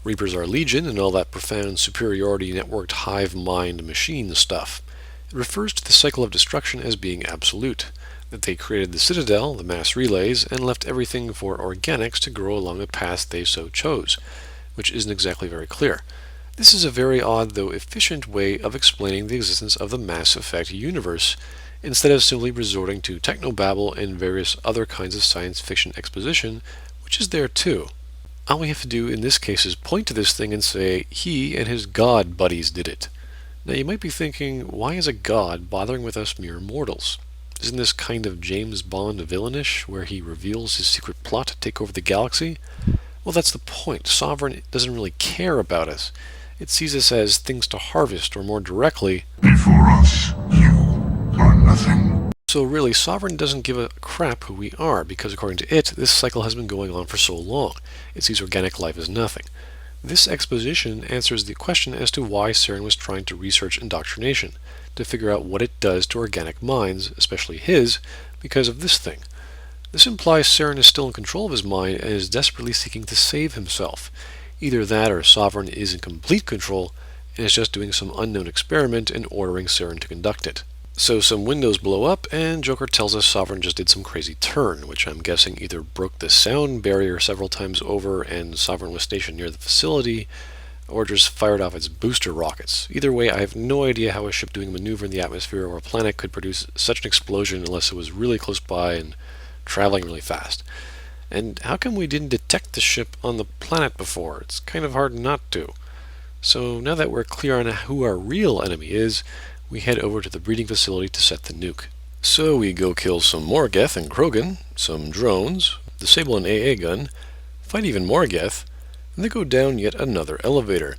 Reapers are legion and all that profound superiority networked hive mind machine stuff. It refers to the cycle of destruction as being absolute, that they created the citadel, the mass relays, and left everything for organics to grow along a path they so chose, which isn't exactly very clear. This is a very odd though efficient way of explaining the existence of the Mass Effect universe, instead of simply resorting to technobabble and various other kinds of science fiction exposition, which is there too. All we have to do in this case is point to this thing and say, he and his god buddies did it. Now you might be thinking, why is a god bothering with us mere mortals? Isn't this kind of James Bond villainish, where he reveals his secret plot to take over the galaxy? Well, that's the point. Sovereign doesn't really care about us. It sees us as things to harvest, or more directly, before us, you are nothing. So really, Sovereign doesn't give a crap who we are, because according to it, this cycle has been going on for so long. It sees organic life as nothing. This exposition answers the question as to why Saren was trying to research indoctrination, to figure out what it does to organic minds, especially his, because of this thing. This implies Saren is still in control of his mind and is desperately seeking to save himself. Either that or Sovereign is in complete control and is just doing some unknown experiment and ordering Saren to conduct it. So some windows blow up and Joker tells us Sovereign just did some crazy turn, which I'm guessing either broke the sound barrier several times over and Sovereign was stationed near the facility, or just fired off its booster rockets. Either way, I have no idea how a ship doing a maneuver in the atmosphere or a planet could produce such an explosion unless it was really close by and traveling really fast. And how come we didn't detect the ship on the planet before? It's kind of hard not to. So now that we're clear on who our real enemy is, we head over to the breeding facility to set the nuke. So we go kill some more Geth and Krogan, some drones, disable an AA gun, fight even more Geth, and then go down yet another elevator,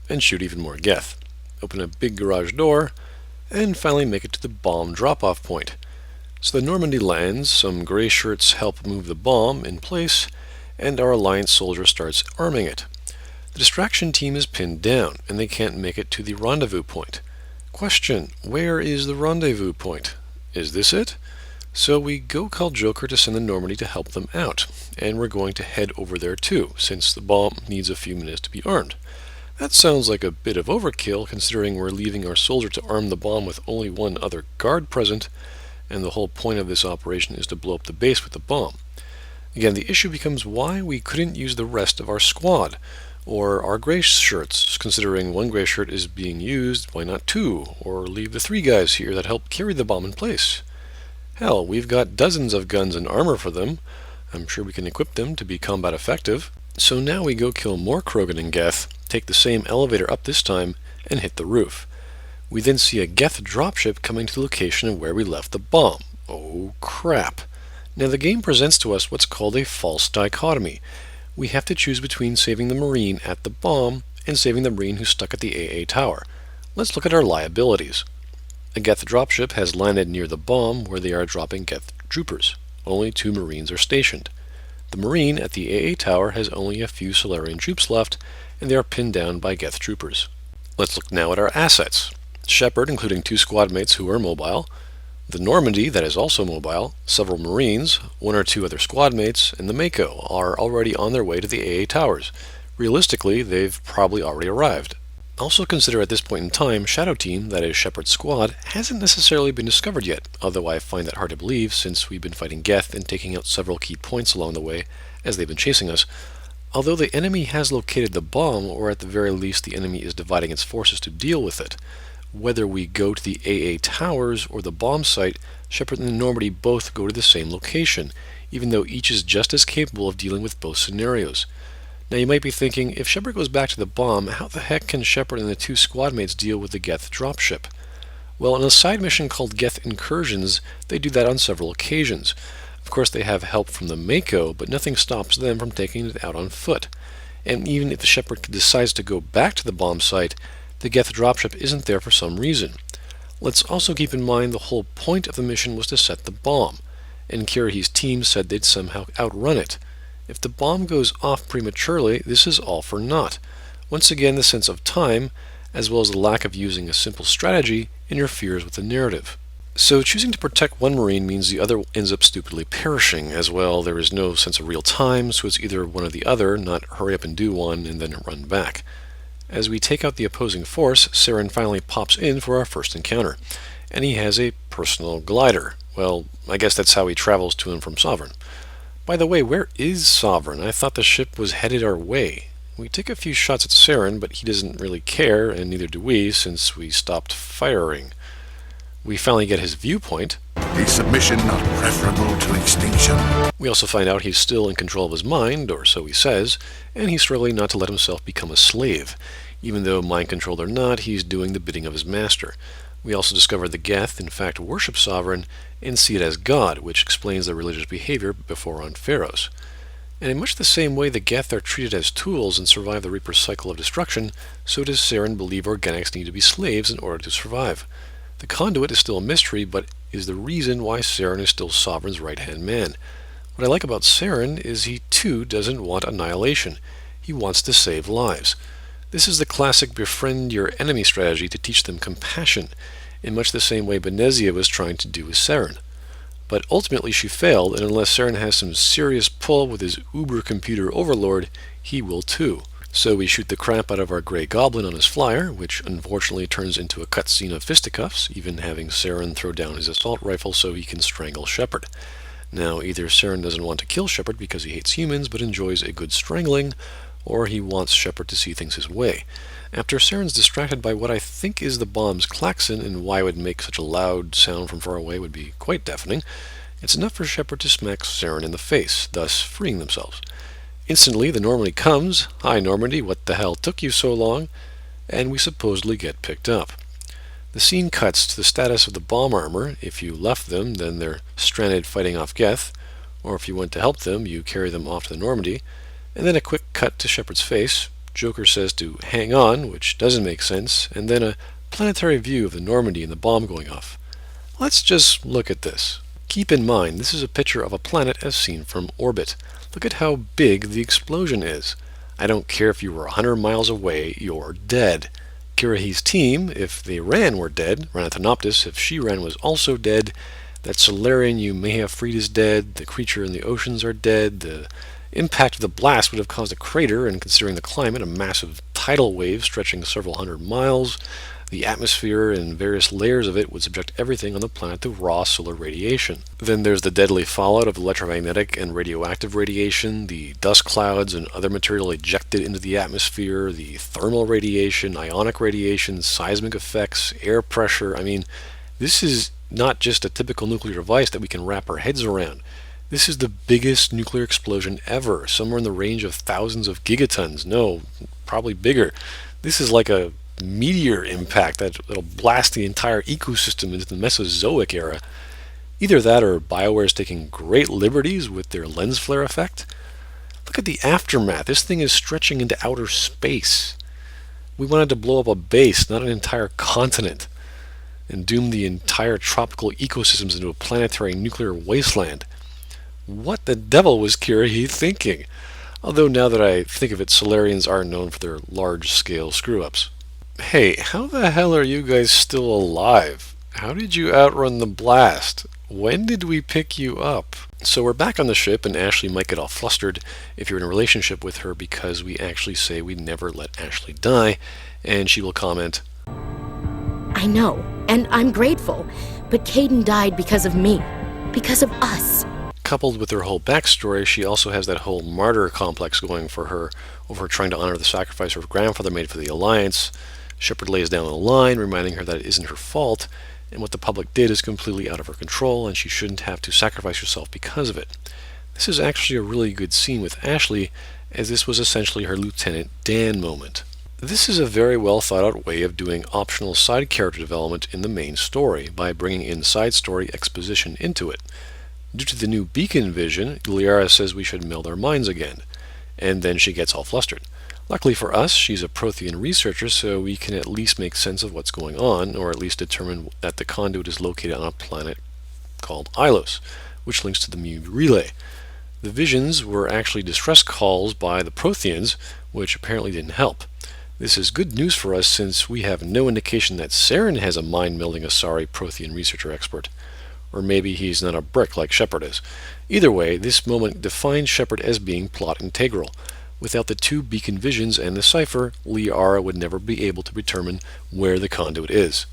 and shoot even more Geth, open a big garage door, and finally make it to the bomb drop-off point. So the Normandy lands, some gray shirts help move the bomb in place, and our Alliance soldier starts arming it. The distraction team is pinned down, and they can't make it to the rendezvous point. Question, where is the rendezvous point? Is this it? So we go call Joker to send the Normandy to help them out, and we're going to head over there too, since the bomb needs a few minutes to be armed. That sounds like a bit of overkill, considering we're leaving our soldier to arm the bomb with only one other guard present, and the whole point of this operation is to blow up the base with the bomb. Again, the issue becomes why we couldn't use the rest of our squad, or our gray shirts. Considering one gray shirt is being used, why not two? Or leave the three guys here that help carry the bomb in place? Hell, we've got dozens of guns and armor for them. I'm sure we can equip them to be combat effective. So now we go kill more Krogan and Geth, take the same elevator up this time, and hit the roof. We then see a Geth dropship coming to the location of where we left the bomb. Oh crap. Now the game presents to us what's called a false dichotomy. We have to choose between saving the Marine at the bomb and saving the Marine who's stuck at the AA tower. Let's look at our liabilities. A Geth dropship has landed near the bomb where they are dropping Geth troopers. Only 2 Marines are stationed. The Marine at the AA tower has only a few Salarian troops left, and they are pinned down by Geth troopers. Let's look now at our assets. Shepard, including 2 squad mates who are mobile, the Normandy, that is also mobile, several Marines, 1 or 2 other squad mates, and the Mako are already on their way to the AA towers. Realistically, they've probably already arrived. Also consider at this point in time, Shadow Team, that is Shepard's squad, hasn't necessarily been discovered yet, although I find that hard to believe since we've been fighting Geth and taking out several key points along the way as they've been chasing us. Although the enemy has located the bomb, or at the very least the enemy is dividing its forces to deal with it. Whether we go to the AA towers or the bomb site, Shepard and the Normandy both go to the same location, even though each is just as capable of dealing with both scenarios. Now you might be thinking, if Shepard goes back to the bomb, how the heck can Shepard and the 2 squad mates deal with the Geth dropship? Well, in a side mission called Geth Incursions, they do that on several occasions. Of course they have help from the Mako, but nothing stops them from taking it out on foot. And even if the Shepard decides to go back to the bomb site, the Geth dropship isn't there for some reason. Let's also keep in mind the whole point of the mission was to set the bomb, and Kirahi's team said they'd somehow outrun it. If the bomb goes off prematurely, this is all for naught. Once again, the sense of time, as well as the lack of using a simple strategy, interferes with the narrative. So choosing to protect one Marine means the other ends up stupidly perishing as well. There is no sense of real time, so it's either one or the other, not hurry up and do one and then run back. As we take out the opposing force, Saren finally pops in for our first encounter, and he has a personal glider. Well, I guess that's how he travels to and from Sovereign. By the way, where is Sovereign? I thought the ship was headed our way. We take a few shots at Saren, but he doesn't really care, and neither do we, since we stopped firing. We finally get his viewpoint. Is submission not preferable to extinction? We also find out he's still in control of his mind, or so he says, and he's struggling not to let himself become a slave. Even though mind-controlled or not, he's doing the bidding of his master. We also discover the Geth, in fact, worship Sovereign and see it as God, which explains their religious behavior before on Pharaohs. And in much the same way the Geth are treated as tools and survive the Reaper's cycle of destruction, so does Saren believe organics need to be slaves in order to survive. The conduit is still a mystery, but is the reason why Saren is still Sovereign's right-hand man. What I like about Saren is he too doesn't want annihilation. He wants to save lives. This is the classic befriend your enemy strategy to teach them compassion, in much the same way Benezia was trying to do with Saren. But ultimately she failed, and unless Saren has some serious pull with his uber-computer overlord, he will too. So we shoot the crap out of our Grey Goblin on his flyer, which unfortunately turns into a cutscene of fisticuffs, even having Saren throw down his assault rifle so he can strangle Shepard. Now, either Saren doesn't want to kill Shepard because he hates humans but enjoys a good strangling, or he wants Shepard to see things his way. After Saren's distracted by what I think is the bomb's klaxon, and why it would make such a loud sound from far away would be quite deafening, it's enough for Shepard to smack Saren in the face, thus freeing themselves. Instantly, the Normandy comes. "Hi, Normandy, what the hell took you so long?" And we supposedly get picked up. The scene cuts to the status of the bomb armor. If you left them, then they're stranded fighting off Geth, or if you went to help them, you carry them off to the Normandy. And then a quick cut to Shepard's face. Joker says to hang on, which doesn't make sense, and then a planetary view of the Normandy and the bomb going off. Let's just look at this. Keep in mind, this is a picture of a planet as seen from orbit. Look at how big the explosion is. I don't care if you were 100 miles away, you're dead. Kirahi's team, if they ran, were dead. Ranathanoptis, if she ran, was also dead. That Salarian you may have freed is dead. The creature in the oceans are dead. The impact of the blast would have caused a crater, and considering the climate, a massive tidal wave stretching several hundred miles. The atmosphere and various layers of it would subject everything on the planet to raw solar radiation. Then there's the deadly fallout of electromagnetic and radioactive radiation, the dust clouds and other material ejected into the atmosphere, the thermal radiation, ionic radiation, seismic effects, air pressure. I mean, this is not just a typical nuclear device that we can wrap our heads around. This is the biggest nuclear explosion ever, somewhere in the range of thousands of gigatons. No, probably bigger. This is like a meteor impact that'll blast the entire ecosystem into the Mesozoic era. Either that or BioWare is taking great liberties with their lens flare effect. Look at the aftermath. This thing is stretching into outer space. We wanted to blow up a base, not an entire continent, and doom the entire tropical ecosystems into a planetary nuclear wasteland. What the devil was Kirahi thinking? Although now that I think of it, Salarians are known for their large-scale screw-ups. Hey, how the hell are you guys still alive? How did you outrun the blast? When did we pick you up? So we're back on the ship, and Ashley might get all flustered if you're in a relationship with her because we actually say we'd never let Ashley die, and she will comment, I know, and I'm grateful, but Caden died because of me, because of us. Coupled with her whole backstory, she also has that whole martyr complex going for her over trying to honor the sacrifice her grandfather made for the Alliance. Shepard lays down the line, reminding her that it isn't her fault, and what the public did is completely out of her control, and she shouldn't have to sacrifice herself because of it. This is actually a really good scene with Ashley, as this was essentially her Lieutenant Dan moment. This is a very well thought out way of doing optional side character development in the main story, by bringing in side story exposition into it. Due to the new beacon vision, Uliara says we should meld our minds again, and then she gets all flustered. Luckily for us, she's a Prothean researcher, so we can at least make sense of what's going on, or at least determine that the conduit is located on a planet called Ilos, which links to the Mu relay. The visions were actually distress calls by the Protheans, which apparently didn't help. This is good news for us since we have no indication that Saren has a mind-melding Asari Prothean researcher expert. Or maybe he's not a brick like Shepard is. Either way, this moment defines Shepard as being plot integral. Without the two beacon visions and the cipher, Liara would never be able to determine where the conduit is.